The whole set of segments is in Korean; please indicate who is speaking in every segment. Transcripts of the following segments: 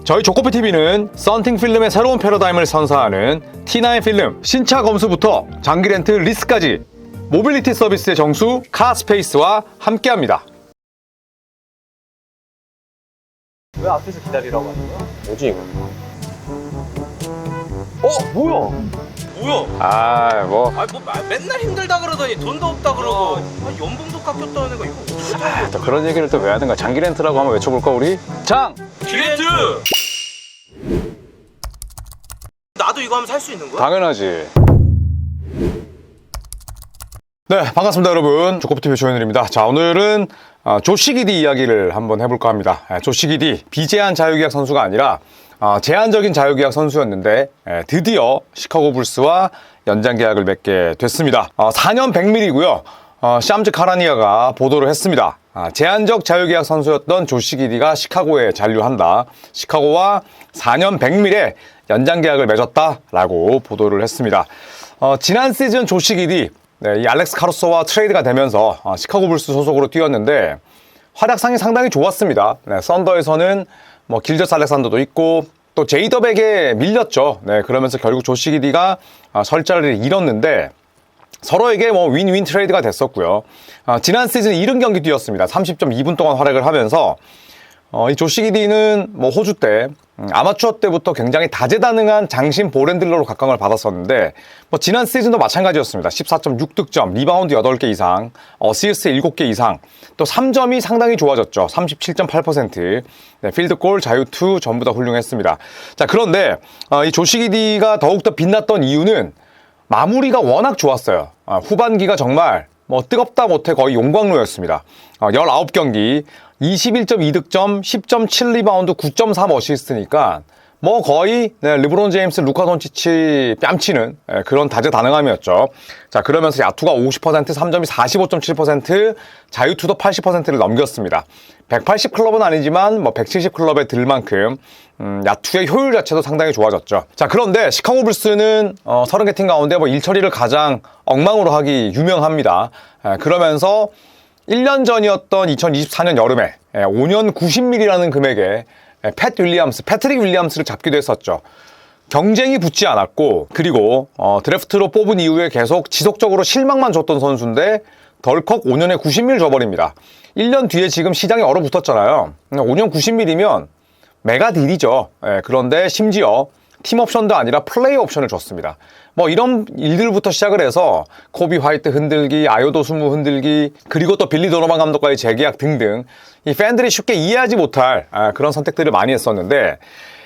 Speaker 1: 저희 조코피TV는 썬팅 필름의 새로운 패러다임을 선사하는 T9 필름 신차 검수부터 장기 렌트 리스까지 모빌리티 서비스의 정수 카스페이스와 함께합니다.
Speaker 2: 왜 앞에서 기다리라고 하는 거야?
Speaker 1: 뭐지 이거?
Speaker 2: 뭐야?
Speaker 1: 뭐야?
Speaker 2: 맨날 힘들다 그러더니 돈도 없다 그러고 연봉도 깎였다는 애가 이거 어떡하냐?
Speaker 1: 또 그런 얘기를 또 왜 하는 거야? 장기 렌트라고 한번 외쳐볼까 우리? 장!
Speaker 2: 기렌트! 나도 이거 하면 살 수 있는 거야?
Speaker 1: 당연하지. 네, 반갑습니다 여러분. 조코피TV 조현일입니다. 자, 오늘은 조시 기디 이야기를 한번 해볼까 합니다. 조시 기디, 비제한 자유계약 선수가 아니라 제한적인 자유계약 선수였는데 드디어 시카고 불스와 연장 계약을 맺게 됐습니다. 4년 100밀이고요. 샴즈 카라니아가 보도를 했습니다. 제한적 자유계약 선수였던 조시 기디가 시카고에 잔류한다. 시카고와 4년 100밀에 연장 계약을 맺었다라고 보도를 했습니다. 지난 시즌 조시 기디, 이 알렉스 카루소와 트레이드가 되면서 시카고 불스 소속으로 뛰었는데 활약상이 상당히 좋았습니다. 썬더에서는 뭐 길저스 알렉산더도 있고 또 제이더백에 밀렸죠. 그러면서 결국 조시 기디가 설 자리를 잃었는데 서로에게 뭐 윈윈 트레이드가 됐었고요. 지난 시즌 70경기 뛰었습니다. 30.2분 동안 활약을 하면서 이 조시 기디는 뭐 호주 때 아마추어 때부터 굉장히 다재다능한 장신 볼핸들러로 각광을 받았었는데 뭐 지난 시즌도 마찬가지였습니다. 14.6득점, 리바운드 8개 이상, 어시스트 7개 이상, 또 3점이 상당히 좋아졌죠. 37.8%, 필드골, 자유투 전부 다 훌륭했습니다. 자, 그런데 이 조시 기디가 더욱더 빛났던 이유는 마무리가 워낙 좋았어요. 후반기가 정말 뭐 뜨겁다 못해 거의 용광로였습니다. 19경기 21.2득점, 10.7 리바운드, 9.3 어시스트니까 뭐 거의 르브론 제임스, 루카 돈치치 뺨치는 그런 다재다능함이었죠. 자, 그러면서 야투가 50%, 3점이 45.7%, 자유투도 80%를 넘겼습니다. 180 클럽은 아니지만 뭐 170 클럽에 들 만큼 야투의 효율 자체도 상당히 좋아졌죠. 자, 그런데 시카고 불스는 30개 팀 가운데 뭐 일처리를 가장 엉망으로 하기 유명합니다. 그러면서 1년 전이었던 2024년 여름에 5년 90밀이라는 금액에 패트릭 윌리엄스를 잡기도 했었죠. 경쟁이 붙지 않았고 그리고 드래프트로 뽑은 이후에 계속 지속적으로 실망만 줬던 선수인데 덜컥 5년에 90밀 줘버립니다. 1년 뒤에 지금 시장이 얼어붙었잖아요. 5년 90밀이면 메가 딜이죠. 그런데 심지어 팀 옵션도 아니라 플레이 옵션을 줬습니다. 뭐 이런 일들부터 시작을 해서 코비 화이트 흔들기, 아요도 수무 흔들기, 그리고 또 빌리 도노반 감독과의 재계약 등등 이 팬들이 쉽게 이해하지 못할 그런 선택들을 많이 했었는데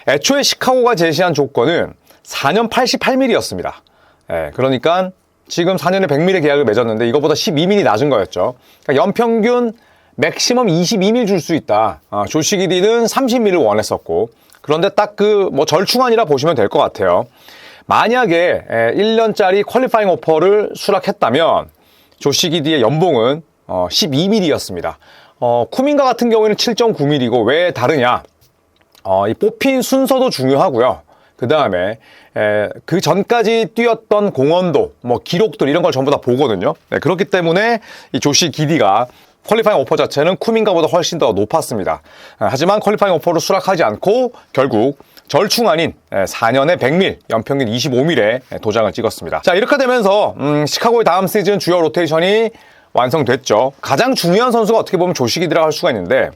Speaker 1: 애초에 시카고가 제시한 조건은 4년 88밀이었습니다. 그러니까 지금 4년에 100밀의 계약을 맺었는데 이거보다 12밀이 낮은 거였죠. 그러니까 연평균 맥시멈 22밀 줄 수 있다. 조시 기디는 30밀을 원했었고 그런데 딱 그 뭐 절충안이라 보시면 될 것 같아요. 만약에 1년짜리 퀄리파잉 오퍼를 수락했다면 조시 기디의 연봉은 12밀이었습니다. 쿠민가 같은 경우에는 7.9밀이고 왜 다르냐? 이 뽑힌 순서도 중요하고요. 그 다음에 그 전까지 뛰었던 공헌도, 뭐 기록들 이런 걸 전부 다 보거든요. 그렇기 때문에 이 조시 기디가 퀄리파잉 오퍼 자체는 쿠민가보다 훨씬 더 높았습니다. 하지만 퀄리파잉 오퍼를 수락하지 않고 결국 절충안인 4년에 100밀, 연평균 25밀에 도장을 찍었습니다. 자, 이렇게 되면서 시카고의 다음 시즌 주요 로테이션이 완성됐죠. 가장 중요한 선수가 어떻게 보면 조시 기디라고 할 수가 있는데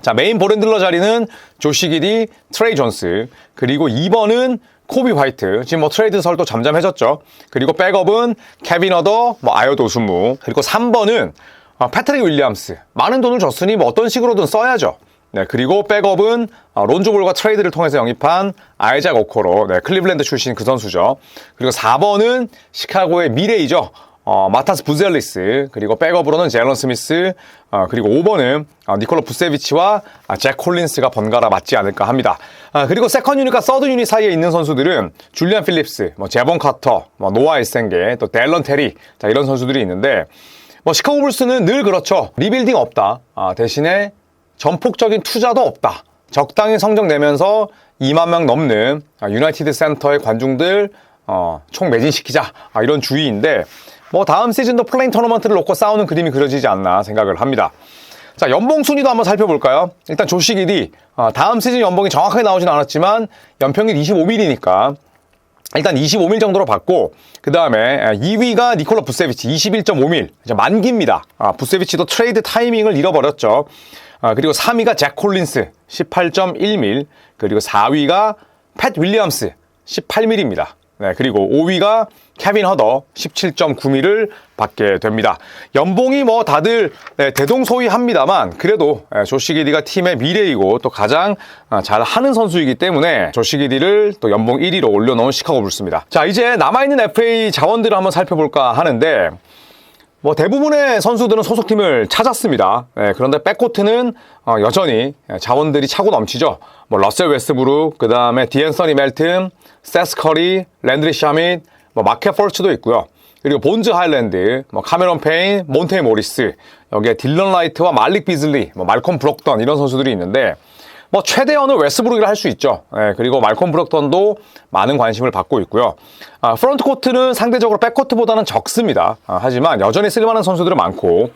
Speaker 1: 자, 메인 볼핸들러 자리는 조시 기디, 트레이 존스, 그리고 2번은 코비 화이트, 지금 뭐 트레이드 설도 잠잠해졌죠. 그리고 백업은 케빈 어더, 뭐 아요도 수무, 그리고 3번은 패트릭 윌리엄스. 많은 돈을 줬으니 뭐 어떤 식으로든 써야죠. 그리고 백업은 론조 볼과 트레이드를 통해서 영입한 아이작 오코로, 클리블랜드 출신 그 선수죠. 그리고 4번은 시카고의 미래이죠. 마타스 부젤리스, 그리고 백업으로는 제런 스미스, 그리고 5번은 니콜라 부세비치와 잭 콜린스가 번갈아 맞지 않을까 합니다. 그리고 세컨 유닛과 서드 유닛 사이에 있는 선수들은 줄리안 필립스, 뭐 제본 카터, 뭐 노아 일생게, 또 델런 테리, 자, 이런 선수들이 있는데 뭐 시카고 불스는 늘 그렇죠. 리빌딩 없다. 대신에 전폭적인 투자도 없다. 적당히 성적 내면서 2만 명 넘는 유나이티드 센터의 관중들 총 매진시키자. 이런 주의인데 뭐 다음 시즌도 플레인 토너먼트를 놓고 싸우는 그림이 그려지지 않나 생각을 합니다. 자, 연봉 순위도 한번 살펴볼까요? 일단 조시 기디 다음 시즌 연봉이 정확하게 나오진 않았지만 연평균 25밀이니까 일단 25밀 정도로 받고, 그 다음에 2위가 니콜라 부세비치 21.5밀, 만기입니다. 부세비치도 트레이드 타이밍을 잃어버렸죠. 그리고 3위가 잭 콜린스 18.1밀, 그리고 4위가 팻 윌리엄스 18밀입니다. 네, 그리고 5위가 케빈 허더 17.9밀을 받게 됩니다. 연봉이 뭐 다들 대동소이합니다만 그래도 조시 기디가 팀의 미래이고 또 가장 잘하는 선수이기 때문에 조시 기디를 또 연봉 1위로 올려놓은 시카고 불스입니다. 자, 이제 남아있는 FA 자원들을 한번 살펴볼까 하는데, 뭐 대부분의 선수들은 소속팀을 찾았습니다. 그런데 백코트는 여전히 자원들이 차고 넘치죠. 뭐 러셀 웨스브룩, 그 다음에 디앤서니 멜튼, 세스 커리, 랜드리 샤밋, 뭐 마켓 폴츠도 있고요. 그리고 본즈 하일랜드, 뭐 카메론 페인, 몬테 모리스, 여기에 딜런 라이트와 말릭 비즐리, 뭐 말콤 브록던 이런 선수들이 있는데, 뭐 최대어는 웨스브룩이라 할 수 있죠. 그리고 말콤 브록던도 많은 관심을 받고 있고요. 프론트 코트는 상대적으로 백코트보다는 적습니다. 하지만 여전히 쓸만한 선수들은 많고,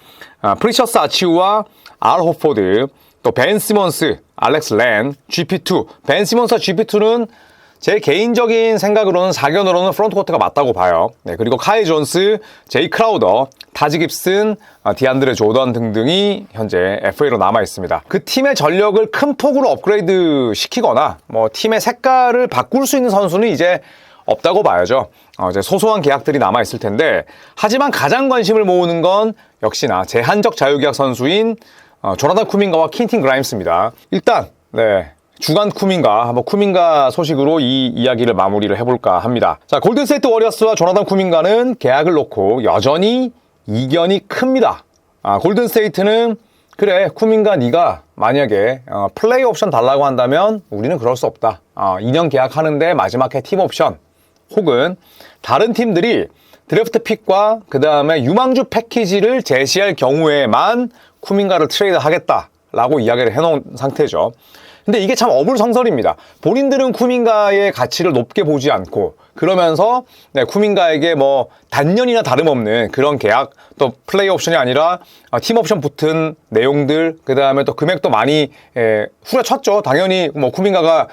Speaker 1: 프리셔스 아치우와 알 호포드, 또 벤 시몬스, 알렉스 랜, GP2. 벤 시몬스와 GP2는 제 개인적인 생각으로는 사견으로는 프론트 코트가 맞다고 봐요. 그리고 카이 존스, 제이 크라우더, 타지 깁슨, 디안드레 조던 등등이 현재 FA로 남아 있습니다. 그 팀의 전력을 큰 폭으로 업그레이드 시키거나 뭐 팀의 색깔을 바꿀 수 있는 선수는 이제 없다고 봐야죠. 이제 소소한 계약들이 남아 있을 텐데, 하지만 가장 관심을 모으는 건 역시나 제한적 자유계약 선수인 조나단 쿠민가와 퀸틴 그라임스입니다. 일단 주간 쿠민가, 한번 쿠민가 소식으로 이 이야기를 마무리를 해볼까 합니다. 자, 골든스테이트 워리어스와 조나단 쿠민가는 계약을 놓고 여전히 이견이 큽니다. 골든스테이트는 그래, 쿠민가 네가 만약에 플레이 옵션 달라고 한다면 우리는 그럴 수 없다. 2년 계약하는데 마지막 해 팀 옵션, 혹은 다른 팀들이 드래프트 픽과 그 다음에 유망주 패키지를 제시할 경우에만 쿠민가를 트레이드 하겠다라고 이야기를 해놓은 상태죠. 근데 이게 참 어불성설입니다. 본인들은 쿠민가의 가치를 높게 보지 않고, 그러면서 쿠민가에게 뭐 단년이나 다름없는 그런 계약, 또 플레이 옵션이 아니라 팀 옵션 붙은 내용들, 그 다음에 또 금액도 많이 후려쳤죠. 당연히 뭐 쿠민가가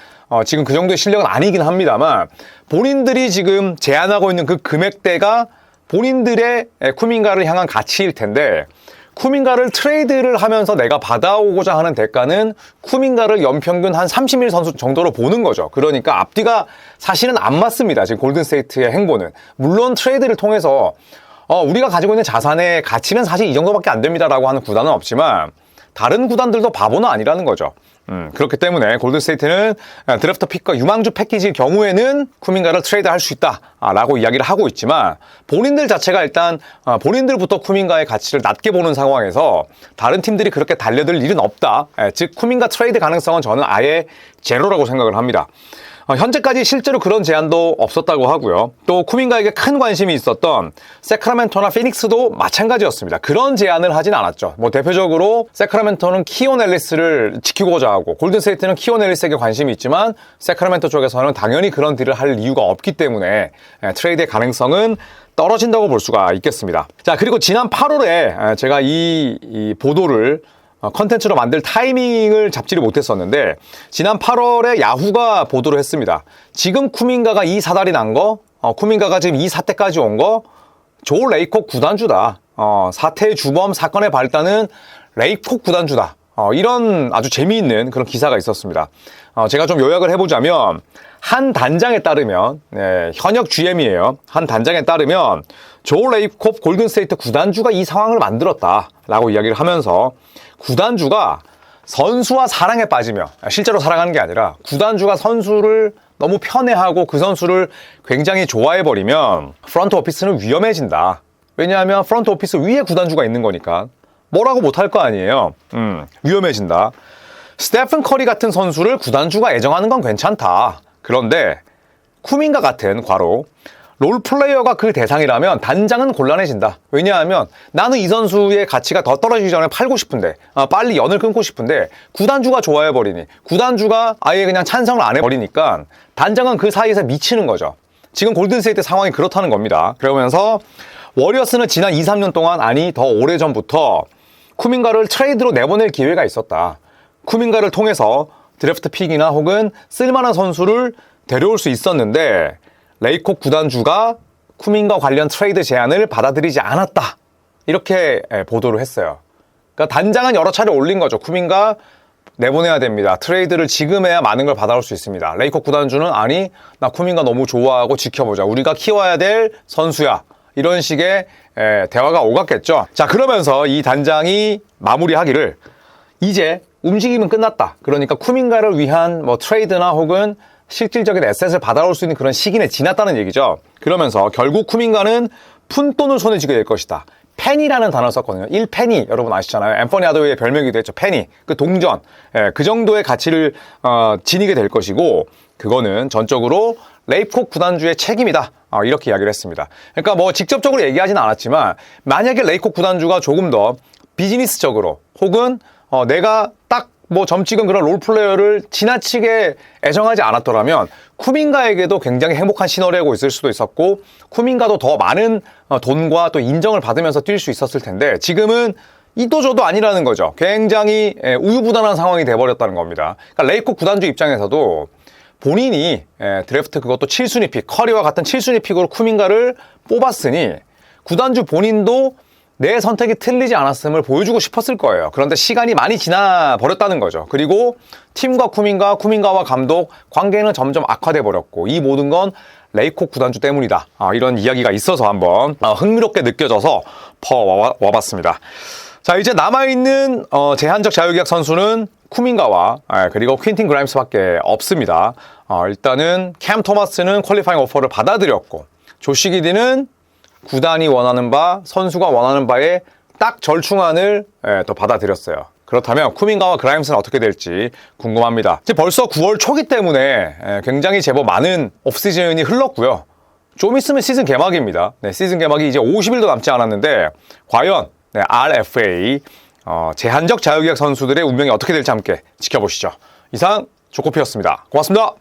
Speaker 1: 지금 그 정도의 실력은 아니긴 합니다만, 본인들이 지금 제안하고 있는 그 금액대가 본인들의 쿠민가를 향한 가치일 텐데, 쿠민가를 트레이드를 하면서 내가 받아오고자 하는 대가는 쿠민가를 연평균 한 30일 선수 정도로 보는 거죠. 그러니까 앞뒤가 사실은 안 맞습니다. 지금 골든스테이트의 행보는. 물론 트레이드를 통해서 우리가 가지고 있는 자산의 가치는 사실 이 정도밖에 안 됩니다라고 하는 구단은 없지만 다른 구단들도 바보는 아니라는 거죠. 그렇기 때문에 골든스테이트는 드래프트 픽과 유망주 패키지의 경우에는 쿠민가를 트레이드할 수 있다라고 이야기를 하고 있지만, 본인들 자체가 일단 본인들부터 쿠민가의 가치를 낮게 보는 상황에서 다른 팀들이 그렇게 달려들 일은 없다. 즉 쿠민가 트레이드 가능성은 저는 아예 제로라고 생각을 합니다. 현재까지 실제로 그런 제안도 없었다고 하고요. 또 쿠민가에게 큰 관심이 있었던 세크라멘토나 피닉스도 마찬가지였습니다. 그런 제안을 하진 않았죠. 뭐 대표적으로 세크라멘토는 키온 앨리스를 지키고자 하고, 골든스테이트는 키온 앨리스에게 관심이 있지만 세크라멘토 쪽에서는 당연히 그런 딜을 할 이유가 없기 때문에 트레이드의 가능성은 떨어진다고 볼 수가 있겠습니다. 자, 그리고 지난 8월에 제가 이 보도를 컨텐츠로 만들 타이밍을 잡지를 못했었는데, 지난 8월에 야후가 보도를 했습니다. 지금 쿠민가가 이 사달이 난 거, 쿠민가가 지금 이 사태까지 온 거, 조 레이콕 구단주다. 사태의 주범, 사건의 발단은 레이콕 구단주다. 이런 아주 재미있는 그런 기사가 있었습니다. 제가 좀 요약을 해보자면, 한 단장에 따르면, 현역 GM이에요. 한 단장에 따르면 조 레이콕 골든스테이트 구단주가 이 상황을 만들었다라고 이야기를 하면서, 구단주가 선수와 사랑에 빠지며, 실제로 사랑하는 게 아니라 구단주가 선수를 너무 편애하고 그 선수를 굉장히 좋아해버리면 프런트 오피스는 위험해진다. 왜냐하면 프런트 오피스 위에 구단주가 있는 거니까 뭐라고 못할 거 아니에요. 위험해진다. 스테픈 커리 같은 선수를 구단주가 애정하는 건 괜찮다. 그런데 쿠민가 같은 과로 롤플레이어가 그 대상이라면 단장은 곤란해진다. 왜냐하면 나는 이 선수의 가치가 더 떨어지기 전에 팔고 싶은데, 빨리 연을 끊고 싶은데 구단주가 좋아해버리니, 구단주가 아예 그냥 찬성을 안 해버리니까 단장은 그 사이에서 미치는 거죠. 지금 골든스테이트 상황이 그렇다는 겁니다. 그러면서 워리어스는 지난 2, 3년 동안, 아니 더 오래전부터 쿠민가를 트레이드로 내보낼 기회가 있었다. 쿠민가를 통해서 드래프트 픽이나 혹은 쓸만한 선수를 데려올 수 있었는데 레이콕 구단주가 쿠민가 관련 트레이드 제안을 받아들이지 않았다. 이렇게 보도를 했어요. 그러니까 단장은 여러 차례 올린 거죠. 쿠민가 내보내야 됩니다. 트레이드를 지금 해야 많은 걸 받아올 수 있습니다. 레이콕 구단주는 아니, 나 쿠민가 너무 좋아하고 지켜보자. 우리가 키워야 될 선수야. 이런 식의 대화가 오갔겠죠. 자, 그러면서 이 단장이 마무리하기를 이제 움직임은 끝났다. 그러니까 쿠민가를 위한 뭐 트레이드나 혹은 실질적인 에셋을 받아올 수 있는 그런 시기는 지났다는 얘기죠. 그러면서 결국 쿠민가는 푼돈을 손에 쥐게 될 것이다. 페니라는 단어를 썼거든요. 1페니 여러분 아시잖아요. 앰퍼니 하드웨이의 별명이기도 했죠. 페니. 그 동전. 그 정도의 가치를 지니게 될 것이고 그거는 전적으로 레이콕 구단주의 책임이다. 이렇게 이야기를 했습니다. 그러니까 뭐 직접적으로 얘기하지는 않았지만 만약에 레이콕 구단주가 조금 더 비즈니스적으로 혹은 내가 딱 뭐 점찍은 그런 롤플레이어를 지나치게 애정하지 않았더라면 쿠민가에게도 굉장히 행복한 신호를 하고 있을 수도 있었고 쿠민가도 더 많은 돈과 또 인정을 받으면서 뛸 수 있었을 텐데 지금은 이도저도 아니라는 거죠. 굉장히 우유부단한 상황이 돼버렸다는 겁니다. 그러니까 레이콕 구단주 입장에서도 본인이 드래프트 그것도 7순위 픽, 커리와 같은 7순위 픽으로 쿠민가를 뽑았으니 구단주 본인도 내 선택이 틀리지 않았음을 보여주고 싶었을 거예요. 그런데 시간이 많이 지나 버렸다는 거죠. 그리고 팀과 쿠민가, 쿠민가와 감독 관계는 점점 악화돼 버렸고 이 모든 건 레이콕 구단주 때문이다. 이런 이야기가 있어서 한번 흥미롭게 느껴져서 와봤습니다. 자, 이제 남아있는 제한적 자유계약 선수는 쿠민가와 그리고 퀸틴 그라임스밖에 없습니다. 일단은 캠 토마스는 퀄리파잉 오퍼를 받아들였고 조시 기디는 구단이 원하는 바, 선수가 원하는 바에 딱 절충안을 또 받아들였어요. 그렇다면 쿠민가와 그라임스는 어떻게 될지 궁금합니다. 이제 벌써 9월 초기 때문에 굉장히 제법 많은 오프시즌이 흘렀고요. 좀 있으면 시즌 개막입니다. 네, 시즌 개막이 이제 50일도 남지 않았는데 과연 RFA 제한적 자유계약 선수들의 운명이 어떻게 될지 함께 지켜보시죠. 이상 조코피였습니다. 고맙습니다.